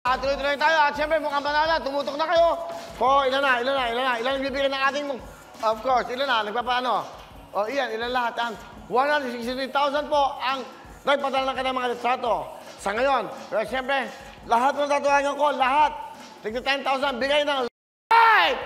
Tuloy-tuloy tayo at siyempre mukhang banala, tumutok na kayo. O, ilan yung bibigyan ng ating, of course, ilan na, nagpapaano? O, iyan, ilan lahat ang 163,000 po ang nagpadala ng kanyang mga litrato. Sa ngayon, pero siyempre, lahat ng tatuagan ko, lahat, tigna 10,000, bigay ng light!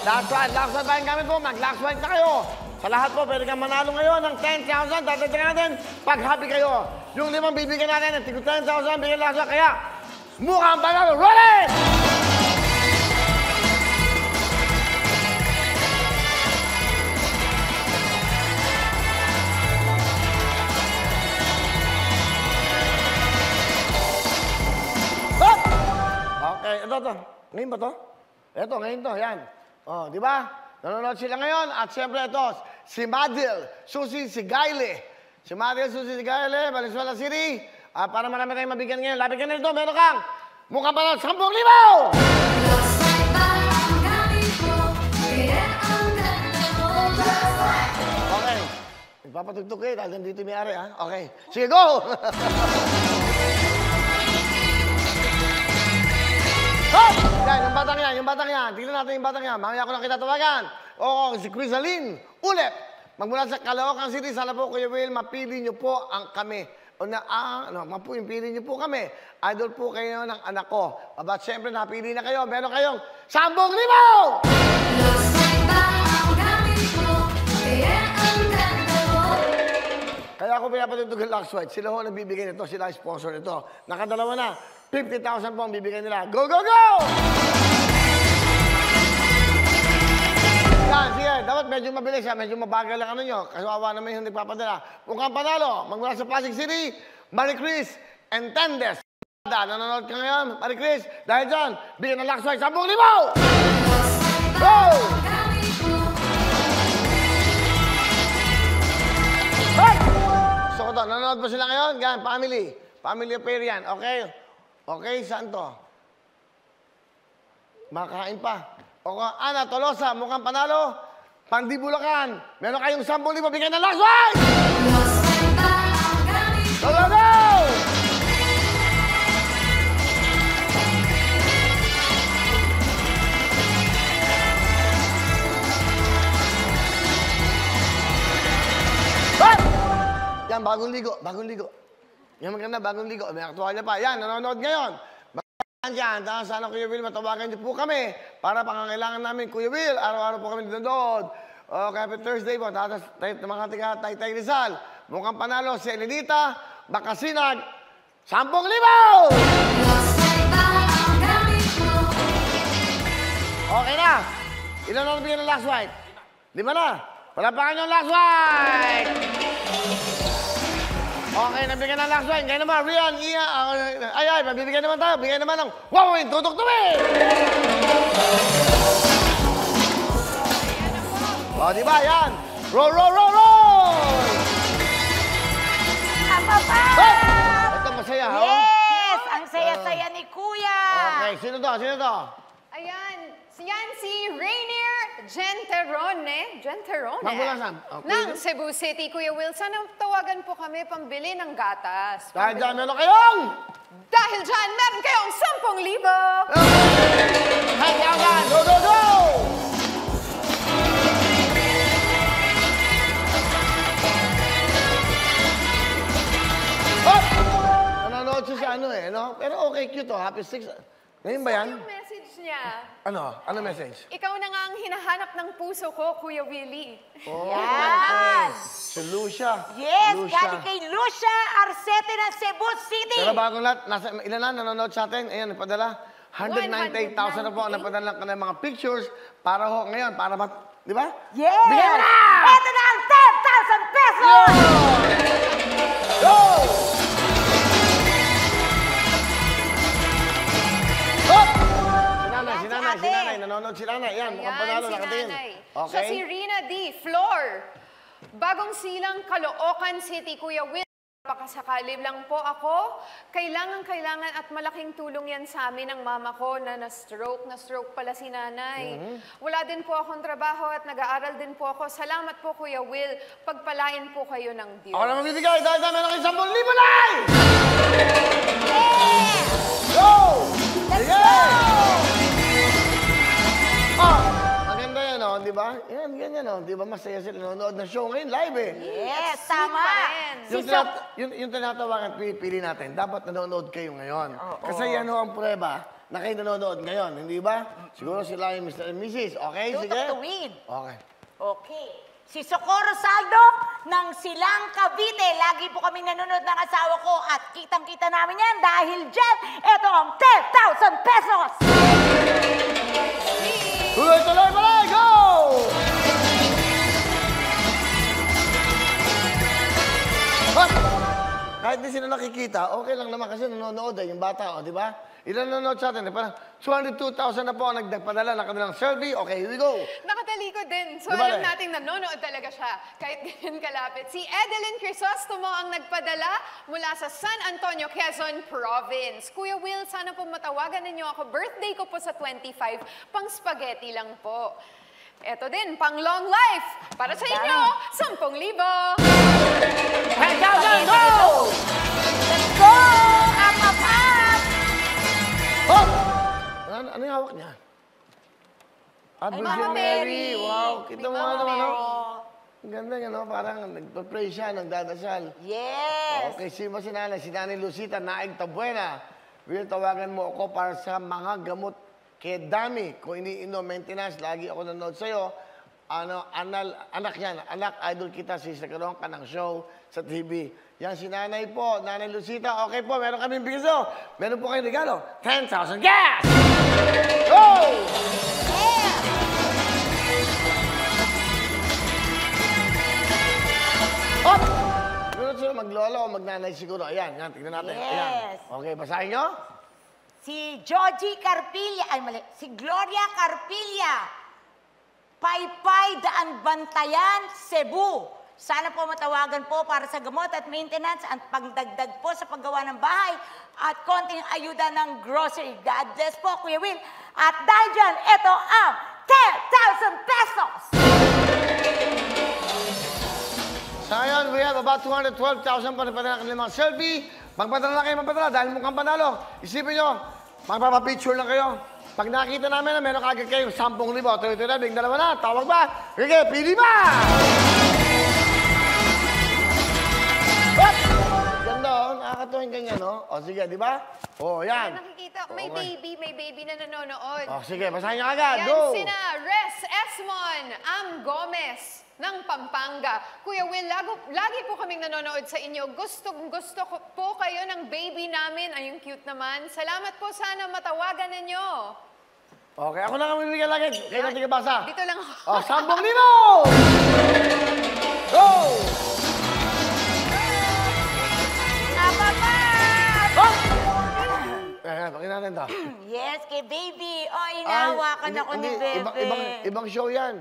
Last white ba yung gamit po? Mag-last white na kayo. Sa lahat po, pwede kang manalo ngayon ng 10,000. Dadating natin pag happy kayo. Yung 5 bibigyan natin ng tigil 10,000, bigyan lang siya. Kaya, mukhang panalo. Roll it! Stop! Okay, ito. Ngayon ba to? Ito, ngayon to. Yan. O, di ba? Nanonood sila ngayon at siyempre ito, si Madil, Susie Sigayle. Si Madil, Susie Sigayle, Valenzuela City. Para marami tayong mabigyan ngayon. Lapit ka na ito, meron kang mukhang panalo, 10,000! Okay. Nagpapatugtog kayo dahil nandito may ari, ha? Okay. Sige, go! Hop! Yan, yung batang yan. Tignan natin yung batang yan. Mamaya ko lang kita tawagan. Oo, si Crisaline. Ulit. Magmula sa Caloocan City, sana po, Kuya Will, mapili niyo po ang kami. O na, mapili niyo po kami. Idol po kayo ng anak ko. Aba, siyempre, napili na kayo. Meron kayong 10,000! Kaya ako pinapatutog ang Lux White. Sila ho nagbibigay nito. Sila ang sponsor nito. Nakadalawa na. 50,000 po ang bibigay nila. Go, go, go! Yan, sige. Dapat medyo mabilis ha. Medyo mabagal lang ano nyo. Kasawa naman yung nagpapadala. Mukhang panalo. Magmula sa Pasig City, Marie Chris Entendes. Nanonood ka ngayon, Marie Chris. Dahil dyan, bigyan ng Lux White 10,000! Go! Hey! Gusto ko to. Nanonood ba sila ngayon? Yan, family. Family affair yan. Okay? Okay, saan to? Makain pa. O, Ana Tolosa, mukhang panalo. Pandibulakan. Meron kayong 10,000 bigyan ng Lux White! Go, go, go! Yan, bagong ligo. Yan maganda, bagong ligo. May aktualya pa. Yan, nanonood ngayon. Yan, sana Kuya Will, matawagan niyo po kami para pangangailangan namin, Kuya Will. Araw-araw po kami nanonood. Okay, happy Thursday po. Tapos, mga tiga Taytay Rizal. Mukhang panalo si Elenita, Bakasinag, 10,000! Okay na. Ilan na nabigyan ng Lux White? 5 na. Palapakan yung Lux White! Okay, nabigyan ng Lux White. Ngayon naman, Rian, Iya, ay, mabibigyan naman tayo. Bigyan naman ng, wow, tutok to eh! O, diba, yan. Roll! Ito, masaya, ha? Yes! Ang saya-saya ni Kuya! Okay, sino to? Ayan, yan si Rainier Genterone. Magmula Ng Cebu City, Kuya Will. Sana tawagan po kami pambili ng gatas. Dahil dyan, meron kayong! Dahil dyan, meron kayong 10,000! Hanggang! Go, go, go! Hop! Nanonood siya sa ano eh, no? Pero okay, cute oh. Happy 6. Ngayon ba yan? Yung message niya, Ano message? ikaw na nga ang hinahanap ng puso ko, Kuya Willie. Oh, Yan! Si Lucia. Yes! Galing kay Lucia Arcete ng Cebu City! Pero bagong lahat, ilan na nanonood sa atin? Ayan, nagpadala. 198,000 na po ang napadala ka ng mga pictures para ho ngayon, para di ba? Yes! Bigyan mo na! Ito na ang 10,000 pesos! Go! Hop! Si nanay, nanonood si nanay. Yan, mukhang panalo, nakatingin. Okay. Siya si Rina D. Floor. Bagong silang Caloocan City, Kuya Will. Pakasakali lang po ako, kailangan at malaking tulong yan sa amin ng mama ko na na-stroke pala si nanay. Wala din po akong trabaho at nag-aaral din po ako. Salamat po, Kuya Will. Pagpalain po kayo ng Diyos. Ako na magbibigay dahil dami ng 10,000 Nay! Go! Let's Sige! go! Maganda yan, oh, di ba? Yan, ganyan, oh. Di ba masaya sila nanonood ng show ngayon, live eh. Yes, Sweet tama. pa rin. Yung tinatawagan at pinipili natin, dapat nanonood kayo ngayon. Kasi yan ho ang prueba na kayo nanonood ngayon, hindi ba? Siguro sila yung Mr. and Mrs. Okay, sige? Tutok to win. Okay. Okay. Si Socorro Saldo ng Silang Cavite. Lagi po kami nanonood ng asawa ko at kitang-kita namin yan dahil dyan, ito ang 10,000 pesos! Tuloy, go! Hop! Kahit di sila nakikita, okay lang naman kasi nanonood yung bata, di ba? Ilan nanonood sa atin? Parang 202,000 na po ang nagpadala ng kanilang selfie. Okay, here we go. Nakatali ko din. So Diba, alam Le? nating nanonood talaga siya. Kahit ganyan kalapit. Si Edeline Crisostomo ang nagpadala mula sa San Antonio, Quezon Province. Kuya Will, sana po matawagan ninyo ako. Birthday ko po sa 25. Pang spaghetti lang po. Eto din, pang long life. Para sa inyo, 10,000. 10,000, go! Let's go! Apapap! Hop! Ano yung hawak niya? Ay, Virgin Mama Mary. Wow, kita mo Mama naman, no? Oh, Ang ganda, ano? Parang nagpa-pray siya, nagdadasal. yes! Okay, sino ba si Nanay Lucita, Naig Tabuena. Will, tawagan mo ako para sa mga gamot kay Dami. Kung iniinom, maintenance, lagi ako nanonood sa'yo. Anak yan, anak, idol kita, sisagaroon ka ng show sa TV. Yan si Nanay po, Nanay Lucita. Okay po, meron kaming bigiso. Meron po kayong regalo, 10,000 gas! Go! Yeah! Hop! Siguro sila maglolo o magnanay siguro. Ayan, yan, tignan natin. Ayan. Yes. Okay, basahin nyo. Si Georgie Carpilla, ay mali, si Gloria Carpilla, Paypay Daan Bantayan, Cebu. Sana po matawagan po para sa gamot at maintenance at pagdagdag po sa paggawa ng bahay at konting ayuda ng grocery. God bless po, Kuya Will. At dahil dyan, ito ang 10,000 pesos! So ngayon, we have about 212,000 para padala ng mga selfie. Magpadala na kayo, magpadala dahil mukhang panalo. Isipin nyo, magpapapicture lang kayo. Pag nakita namin na meron kagad kayong 10,000, tuloy-tuloy na, biglang dalawa na, tawag ba? Sige, pili ba? Hop! Ganda, oh. Nakakatuwing ganyan, no? O, sige, di ba? O, yan. Nakikita, may Okay. baby na nanonood. O, sige, basahin nyo agad. Yan Go! sina Res Esmon, Am Gomez ng Pampanga. Kuya Will, lagi po kaming nanonood sa inyo. Gusto ko po kayo ng baby namin. Ay, yung cute naman. Salamat po, sana matawagan ninyo. Okay, ako na kami bigyan lagi. Kayo na tigabasa. Dito lang ako. O, 10,000! Go! Apapap! Hop! Ayan, pakita natin to. Yes, kay baby. O, inahawakan ako ni Bebe. Ibang show yan.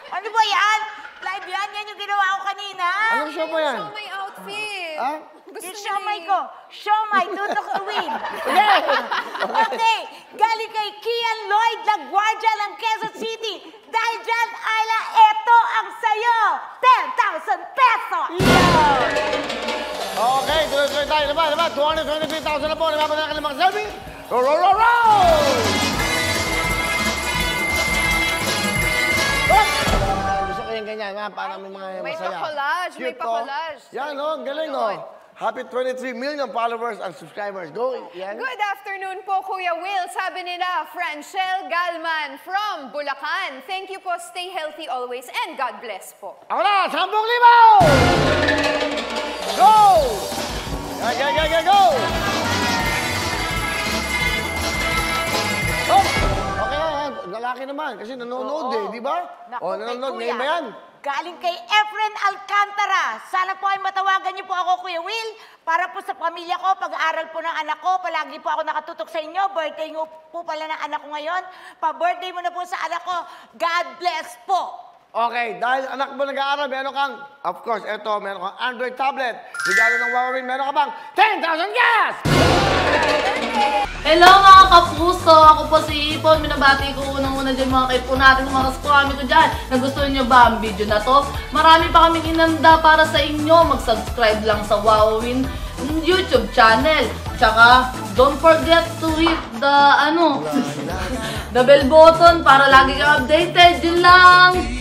Ano ba yan? Live yan? Yan yung ginawa ko kanina? Anong show pa yan? Show my outfit. Ah? Gusto Yung niyo show my eh. ko. Show my tutok to win. Okay. Galing kay Kian Lloyd LaGuardia ng Quezon City. Dahil dyan, Ayla, eto ang sayo. 10,000 pesos. Okay, tuloy-tuloy tayo. Diba? 223,000 na po. Nababanan ka ng mga selfie. Roll! Gusto ko yung ganyan, ha? Para may mga May masaya. pa-collage, may Cute, oh. pa-collage. Yan, oh. Galing, oh. Happy 23 million followers and subscribers. Go, yan. Good afternoon po, Kuya Will. Sabi nila, Franchelle Galman from Bulacan. Thank you po. Stay healthy always and God bless po. Ako na, 10,000! Go! Go! Oh, okay, lalaki naman kasi nanonood eh, di ba? Naku, O, kay nanonood, Kuya. ngayon ba yan? Galing kay Efren Alcantara. Sana po ay matawagan niyo po ako, Kuya Will, para po sa pamilya ko, pag-aaral po ng anak ko. Palagi po ako nakatutok sa inyo. Birthday po pala ng anak ko ngayon. Pa-birthday mo na po sa anak ko. God bless po. Okay, dahil anak mo nag-aaral, meron kang, of course, eto, meron kang Android tablet. Regalo ng Wawawin, meron ka bang 10,000 gas! Hello mga kapuso! Ako po si Ipon. Minabati ko unang-una dyan mga kaipo natin, mga kaskwami ko dyan. Nagustuhan nyo ba ang video na to? Marami pa kaming inanda para sa inyo. Mag-subscribe lang sa Wawawin YouTube channel. Tsaka, don't forget to hit the, the bell button para lagi ka updated. Yun lang!